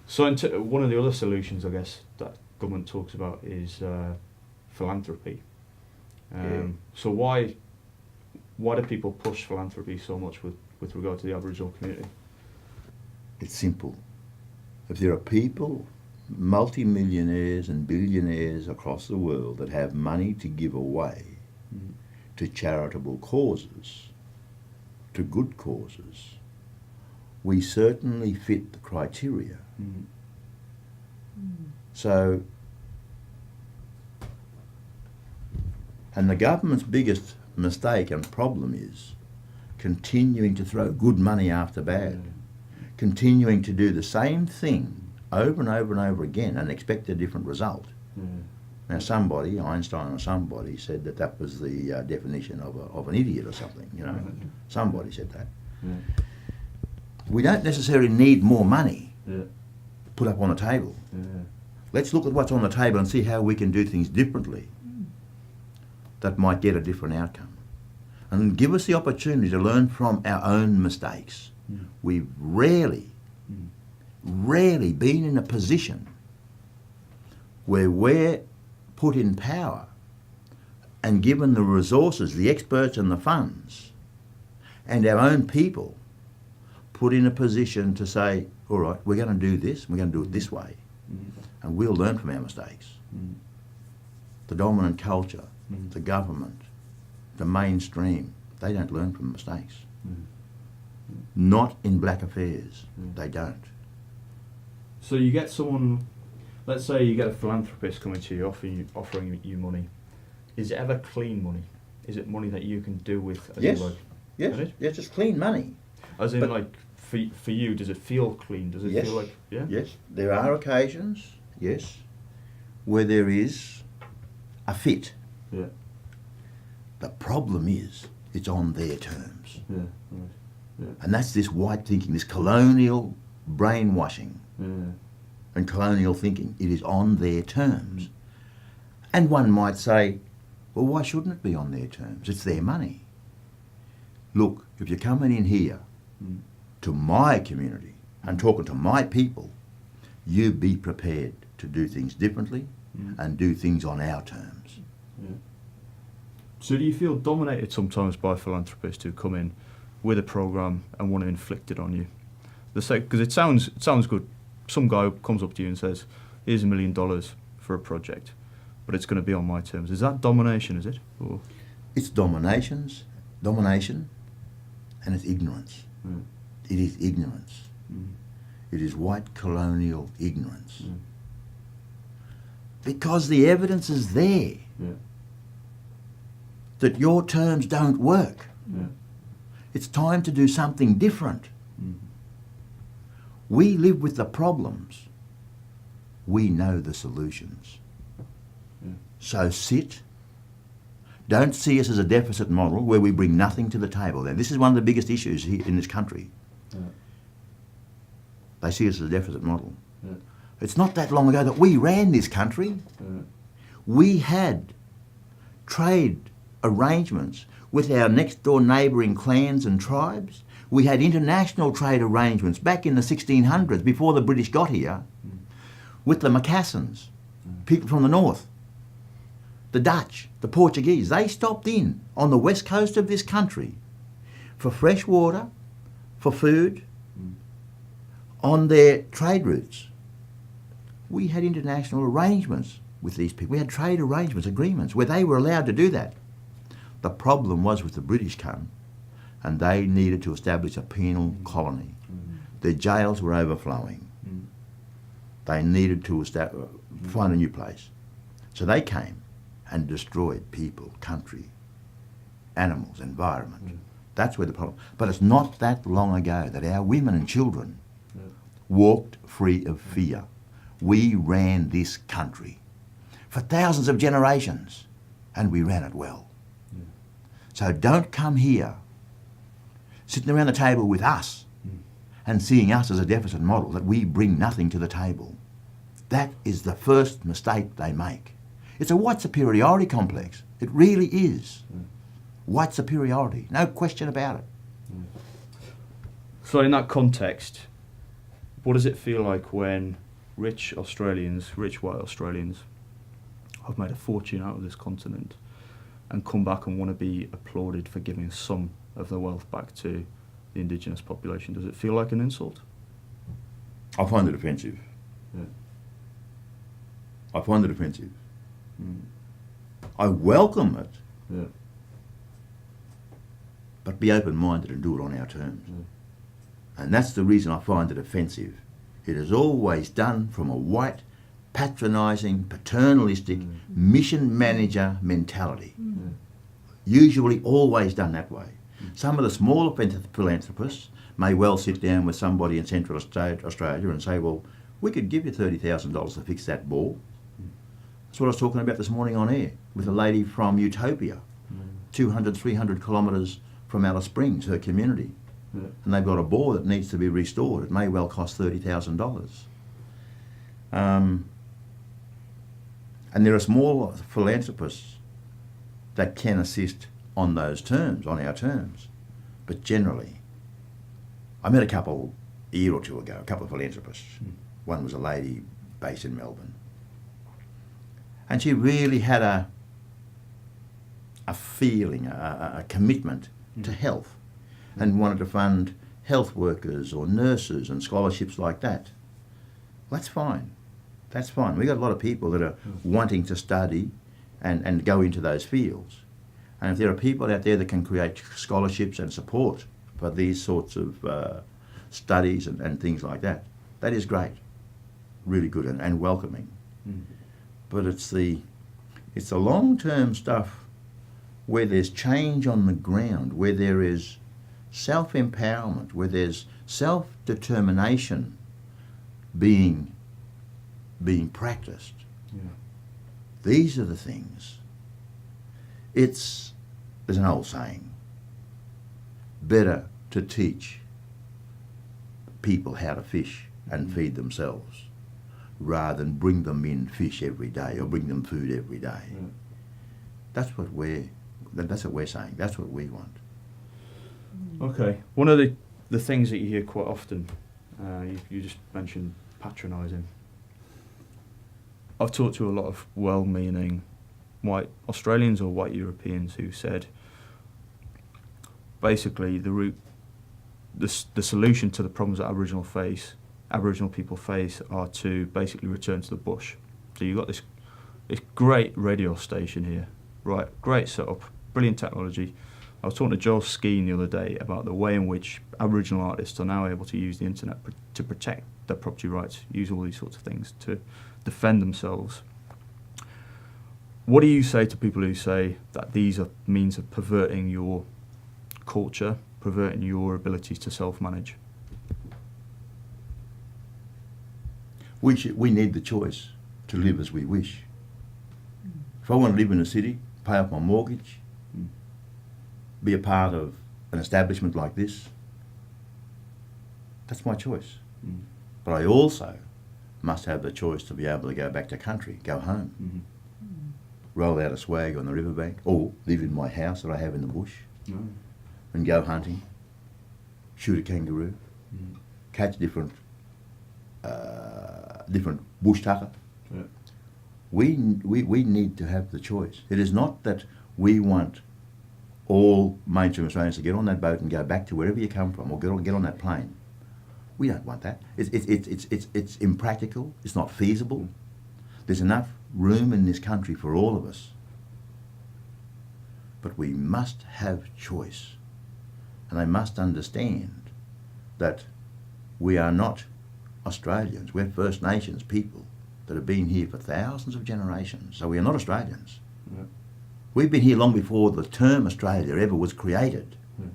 So one of the other solutions, I guess, that government talks about is philanthropy. So why do people push philanthropy so much with regard to the Aboriginal community? It's simple. If there are people, multi-millionaires and billionaires across the world that have money to give away to charitable causes, to good causes, we certainly fit the criteria. So, and the government's biggest mistake and problem is continuing to throw good money after bad, continuing to do the same thing over and over and over again and expect a different result. Now somebody, Einstein or somebody, said that was the definition of an idiot or something, you know. Somebody said that. We don't necessarily need more money put up on the table. Let's look at what's on the table and see how we can do things differently that might get a different outcome. And give us the opportunity to learn from our own mistakes. We've rarely been in a position where we're put in power and given the resources, the experts and the funds, and our own people put in a position to say, all right, we're going to do this, we're going to do it this way, and we'll learn from our mistakes. The dominant culture, the government, the mainstream, they don't learn from mistakes. Not in black affairs, they don't. So you get someone, let's say you get a philanthropist coming to you, offering you money. Is it ever clean money? Is it money that you can do with as Yes, you like? yes, yes, it's clean money. As in, But like, for you, does it feel clean? Does it Yes, feel like, yeah? yes, there are occasions, yes, where there is a fit. Yeah, The problem is, it's on their terms. yeah, right. Yeah, And that's this white thinking, this colonial brainwashing yeah, and colonial thinking. It is on their terms. And one might say, well, why shouldn't it be on their terms? It's their money. Look, if you're coming in here to my community and talking to my people, you be prepared to do things differently and do things on our terms. yeah. So do you feel dominated sometimes by philanthropists who come in with a program and want to inflict it on you? Because it sounds good. Some guy comes up to you and says, here's $1 million for a project, but it's going to be on my terms. Is that domination, is it? Or? It's domination, and it's ignorance. It is ignorance. It is white colonial ignorance. Because the evidence is there that your terms don't work. It's time to do something different. We live with the problems. We know the solutions. So sit. Don't see us as a deficit model where we bring nothing to the table. Now, this is one of the biggest issues here in this country. They see us as a deficit model. It's not that long ago that we ran this country. We had trade arrangements with our next door neighbouring clans and tribes. We had international trade arrangements back in the 1600s, before the British got here, with the Macassans, people from the north, the Dutch, the Portuguese. They stopped in on the west coast of this country for fresh water, for food, on their trade routes. We had international arrangements with these people. We had trade arrangements, agreements, where they were allowed to do that. The problem was with the British come, and they needed to establish a penal colony. Their jails were overflowing. They needed to find a new place. So they came and destroyed people, country, animals, environment. That's where the problem. But it's not that long ago that our women and children walked free of fear. We ran this country for thousands of generations, and we ran it well. So don't come here sitting around the table with us and seeing us as a deficit model, that we bring nothing to the table. That is the first mistake they make. It's a white superiority complex. It really is. White superiority, no question about it. So in that context, what does it feel like when rich white Australians, have made a fortune out of this continent and come back and want to be applauded for giving some of their wealth back to the indigenous population? Does it feel like an insult? I find it offensive. Yeah. I find it offensive. I welcome it, Yeah. but be open-minded and do it on our terms. Yeah. And that's the reason I find it offensive. It is always done from a white, patronising, paternalistic, mission manager mentality. Usually always done that way. Some of the smaller philanthropists may well sit down with somebody in Central Australia and say, well, we could give you $30,000 to fix that ball. That's what I was talking about this morning on air with a lady from Utopia, 200, 300 kilometres from Alice Springs, her community. Yeah. And they've got a bore that needs to be restored. It may well cost $30,000. And there are small philanthropists that can assist on those terms, on our terms. But generally, I met a couple a year or two ago, a couple of philanthropists. One was a lady based in Melbourne. And she really had a feeling, a commitment to health, and wanted to fund health workers or nurses and scholarships like that. Well, that's fine. That's fine. We've got a lot of people that are wanting to study and go into those fields. And if there are people out there that can create scholarships and support for these sorts of studies and things like that, that is great. Really good and welcoming. But it's the long-term stuff where there's change on the ground, where there is self-empowerment, where there's self-determination being practiced. Yeah. These are the things. There's an old saying, better to teach people how to fish and feed themselves rather than bring them in fish every day or bring them food every day. Yeah. That's what we're saying. That's what we want. Okay. One of the things that you hear quite often, you just mentioned patronising. I've talked to a lot of well-meaning white Australians or white Europeans who said basically the solution to the problems that Aboriginal people face are to basically return to the bush. So you've got this great radio station here, right? Great setup, brilliant technology. I was talking to Joel Skeen the other day about the way in which Aboriginal artists are now able to use the internet to protect their property rights, use all these sorts of things to defend themselves. What do you say to people who say that these are means of perverting your culture, perverting your abilities to self-manage? We need the choice to live as we wish. If I want to live in a city, pay off my mortgage, be a part of an establishment like this, that's my choice. But I also must have the choice to be able to go back to country, go home, roll out a swag on the riverbank, or live in my house that I have in the bush, and go hunting, shoot a kangaroo, catch different bush tucker. Yeah. We need to have the choice. It is not that we want all mainstream Australians to get on that boat and go back to wherever you come from, or get on that plane. We don't want that. It's impractical. It's not feasible. There's enough room in this country for all of us. But we must have choice. And they must understand that we are not Australians. We're First Nations people that have been here for thousands of generations. So we are not Australians. Yeah. We've been here long before the term Australia ever was created. Yeah.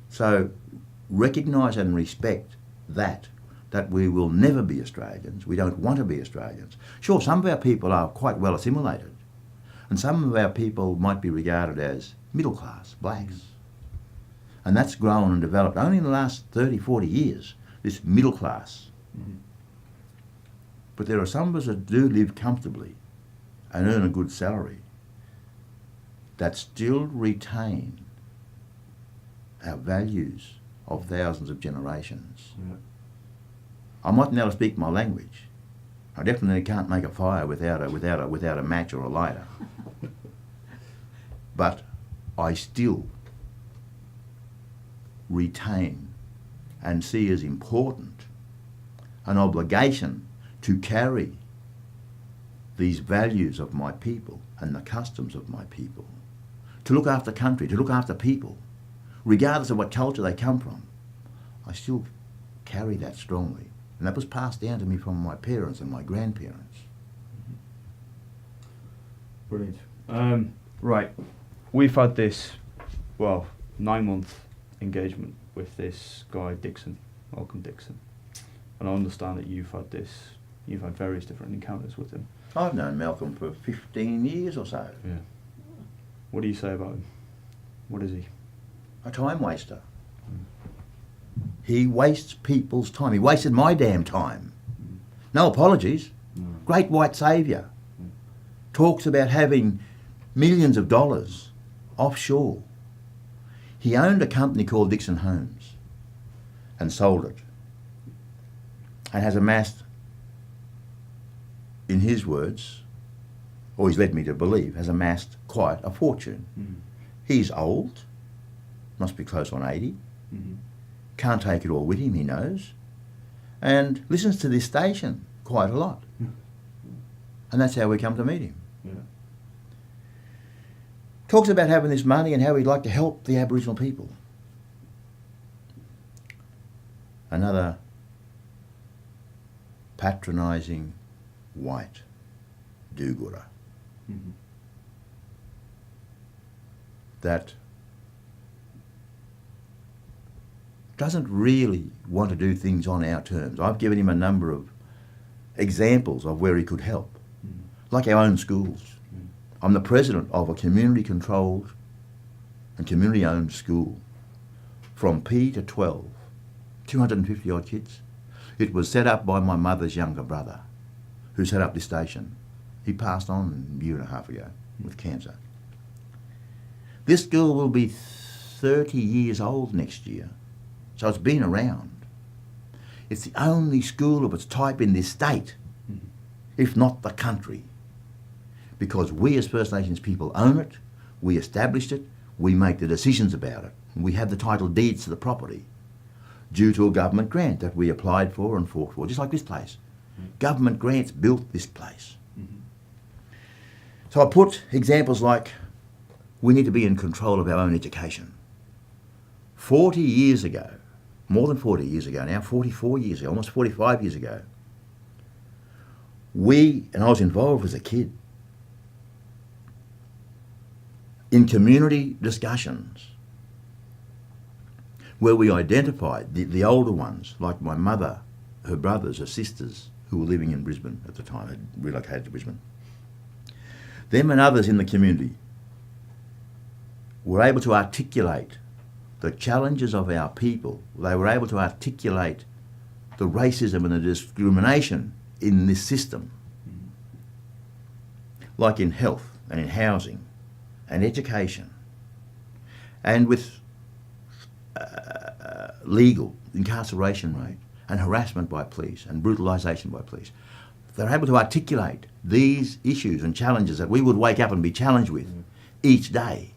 So recognise and respect that we will never be Australians. We don't want to be Australians. Sure, some of our people are quite well assimilated, and some of our people might be regarded as middle class, blacks. And that's grown and developed only in the last 30, 40 years, this middle class. But there are some of us that do live comfortably and earn a good salary that still retain our values of thousands of generations. Yeah. I mightn't be able to speak my language. I definitely can't make a fire without a match or a lighter. But I still retain and see as important an obligation to carry these values of my people and the customs of my people, to look after country, to look after people, regardless of what culture they come from. I still carry that strongly. And that was passed down to me from my parents and my grandparents. Brilliant. Right, we've had this, 9-month engagement with this guy Dixon, Malcolm Dixon, and I understand that you've had various different encounters with him. I've known Malcolm for 15 years or so. Yeah. What do you say about him? What is he? A time waster. He wastes people's time. He wasted my damn time. No apologies. Great white saviour. Talks about having millions of dollars offshore. He owned a company called Dixon Homes and sold it, and has amassed, in his words, or he's led me to believe, has amassed quite a fortune. He's old, must be close on 80, can't take it all with him, he knows, and listens to this station quite a lot. And that's how we come to meet him. Yeah. Talks about having this money and how he'd like to help the Aboriginal people. Another patronising white do-gooder that doesn't really want to do things on our terms. I've given him a number of examples of where he could help, like our own schools. I'm the president of a community-controlled and community-owned school from P to 12, 250-odd kids. It was set up by my mother's younger brother, who set up this station. He passed on a year and a half ago with cancer. This school will be 30 years old next year, so it's been around. It's the only school of its type in this state, if not the country, because we as First Nations people own it, we established it, we make the decisions about it, and we have the title deeds to the property due to a government grant that we applied for and fought for, just like this place. Government grants built this place. So I put examples like, we need to be in control of our own education. 40 years ago, more than 40 years ago now, 44 years ago, almost 45 years ago, and I was involved as a kid, in community discussions where we identified the older ones, like my mother, her brothers, her sisters, who were living in Brisbane at the time, had relocated to Brisbane. Them and others in the community were able to articulate the challenges of our people. They were able to articulate the racism and the discrimination in this system, like in health and in housing and education, and with legal incarceration rate and harassment by police and brutalisation by police. They're able to articulate these issues and challenges that we would wake up and be challenged with each day.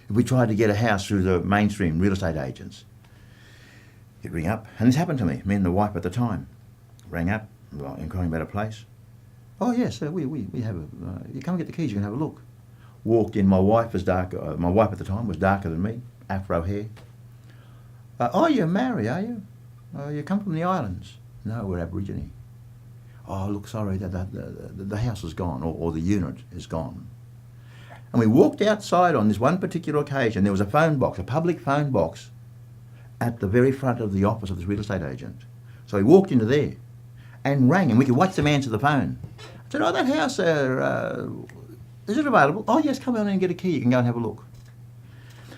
If we tried to get a house through the mainstream real estate agents, he'd ring up, and this happened to me and the wife at the time. Rang up, inquiring about a place. Oh yes, sir, we have you come and get the keys, you can have a look. Walked in, my wife at the time was darker than me, afro hair. Oh, you're Maori, are you? You come from the islands? No, we're Aborigine. Oh, look, sorry, the house is gone, or the unit is gone. And we walked outside on this one particular occasion. There was a phone box, a public phone box, at the very front of the office of this real estate agent. So he walked into there and rang, and we could watch them answer the phone. I said, oh, that house, is it available? Oh, yes, come on in and get a key. You can go and have a look.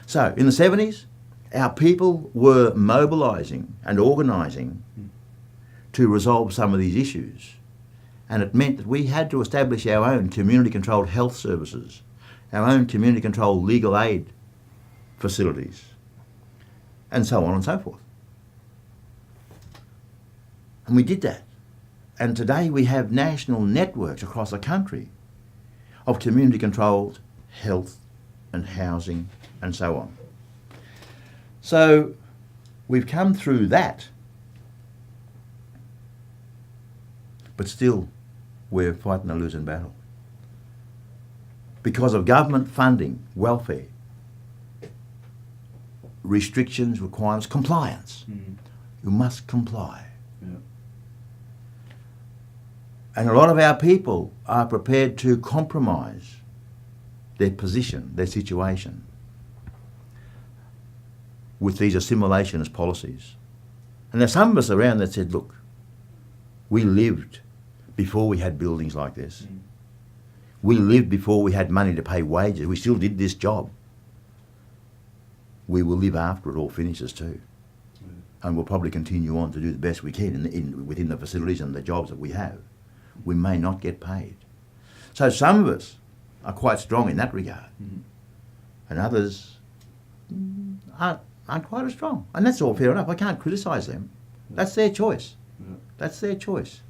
So in the 70s, our people were mobilising and organising to resolve some of these issues. And it meant that we had to establish our own community-controlled health services, our own community-controlled legal aid facilities, and so on and so forth. And we did that. And today we have national networks across the country of community-controlled health and housing and so on. So we've come through that, but still we're fighting a losing battle. Because of government funding, welfare, restrictions, requirements, compliance. You must comply. Yeah. And a lot of our people are prepared to compromise their position, their situation, with these assimilationist policies. And there's some of us around that said, look, we lived before we had buildings like this. We lived before we had money to pay wages. We still did this job. We will live after it all finishes too. And we'll probably continue on to do the best we can within the facilities and the jobs that we have. We may not get paid. So some of us are quite strong in that regard. And others aren't quite as strong. And that's all fair enough. I can't criticise them. That's their choice. That's their choice.